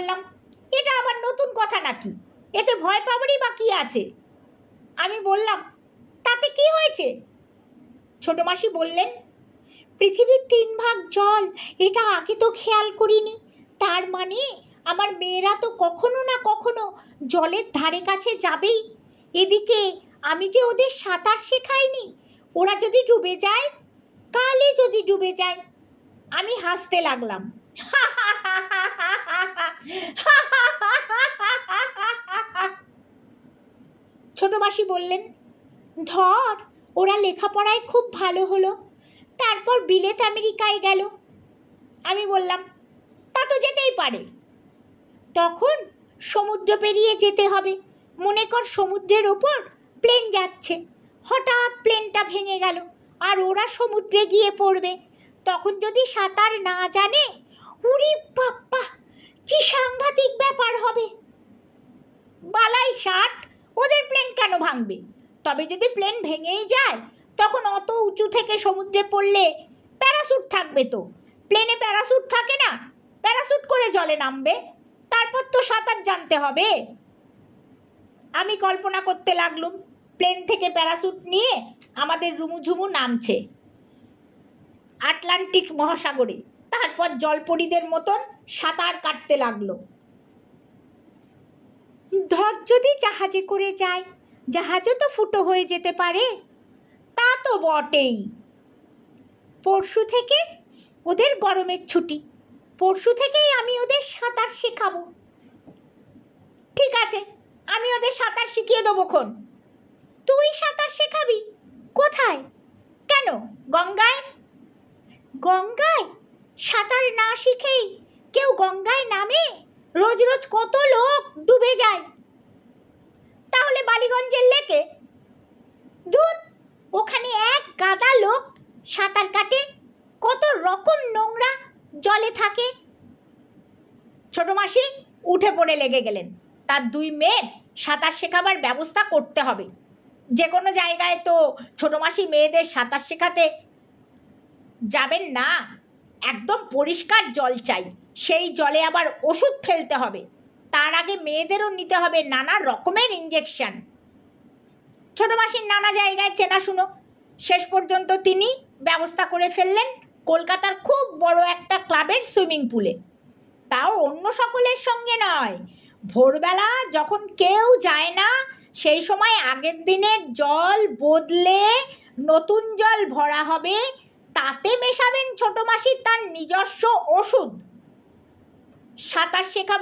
বললাম, এটা আবার নতুন কথা নাকি? এতে ভয় পাবারই বা কী আছে? আমি বললাম, তাতে কি হয়েছে? ছোট মাসি বললেন, পৃথিবীর 3 ভাগ জল, এটা আগে তো খেয়াল করিনি। তার মানে আমার মেয়েরা তো কখনো না কখনো জলের ধারে কাছে যাবেই। এদিকে আমি যে ওদের সাঁতার শেখাইনি, ওরা যদি ডুবে যায়, কালই যদি ডুবে যায়। আমি হাসতে লাগলাম। ছোট মাসি বললেন, ধর, ওরা লেখাপড়ায় খুব ভালো হলো, তারপর বিলেত আমেরিকায় গেল। আমি বললাম, তা তো যেতেই পারে। তখন সমুদ্র পেরিয়ে যেতে হবে। মনে কর সমুদ্রের ওপর প্লেন যাচ্ছে, হঠাৎ প্লেনটা ভেঙে গেল আর ওরা সমুদ্রে গিয়ে পড়বে। তখন যদি সাঁতার না জানে, উরি বাপ্পা, কি সাংঘাতিক ব্যাপার হবে। বালাই ষাট, ওদের প্লেন কেন ভাঙবে? তবে যদি প্লেন ভেঙেই যায়, তখন অত উঁচু থেকে সমুদ্রে পড়লে প্যারাসুট থাকবে তো। প্লেনে প্যারাসুট থাকে না, প্যারাসুট করে জলে নামবে, তারপর তো সাঁতার জানতে হবে। আমি কল্পনা করতে লাগলুম, প্লেন থেকে প্যারাসুট নিয়ে আমাদের রুমুঝুমু নামছে আটলান্টিক মহাসাগরে, তারপর জলপরীদের মতন সাঁতার কাটতে লাগলো। ধর যদি জাহাজে করে যায়, জাহাজও তো ফুটো হয়ে যেতে পারে। তা তো বটেই। পরশু থেকে ওদের গরমের ছুটি, পরশু থেকেই আমি ওদের সাঁতার শেখাবো। ঠিক আছে, আমি ওদের সাঁতার শিখিয়ে দেবো খন। তুই সাঁতার শেখাবি? কোথায়? কেন, গঙ্গায়? গঙ্গায় সাঁতার না শিখেই কেউ গঙ্গায় নামে? রোজ রোজ কত লোক ডুবে যায়। তাহলে বালিগঞ্জের লেকে? ধুত, ওখানে এক গাদা লোক সাঁতার কাটে, কত রকম নোংরা জলে থাকে। ছোট মাসি উঠে পড়ে লেগে গেলেন। তার 2 মেয়ের সাঁতার শেখাবার ব্যবস্থা করতে হবে। যে কোনো জায়গায় তো ছোট মাসি মেয়েদের সাঁতার শেখাতে যাবেন না। একদম পরিষ্কার জল চাই, সেই জলে আবার ওষুধ ফেলতে হবে। তার আগে মেয়েদেরও নিতে হবে নানা রকমের ইঞ্জেকশন। ছোট মাসির নানা জায়গায় চেনাশুনো, শেষ পর্যন্ত তিনি ব্যবস্থা করে ফেললেন কলকাতার খুব বড় একটা ক্লাবের সুইমিং পুলে। তাও অন্য সকলের সঙ্গে নয়, ভোরবেলা যখন কেউ যায় না, সেই সময় আগের দিনের জল বদলে নতুন জল ভরা হবে, তাতে মেশাবেন ছোট মাসি তার নিজস্ব ওষুধ। সাঁতার শেখা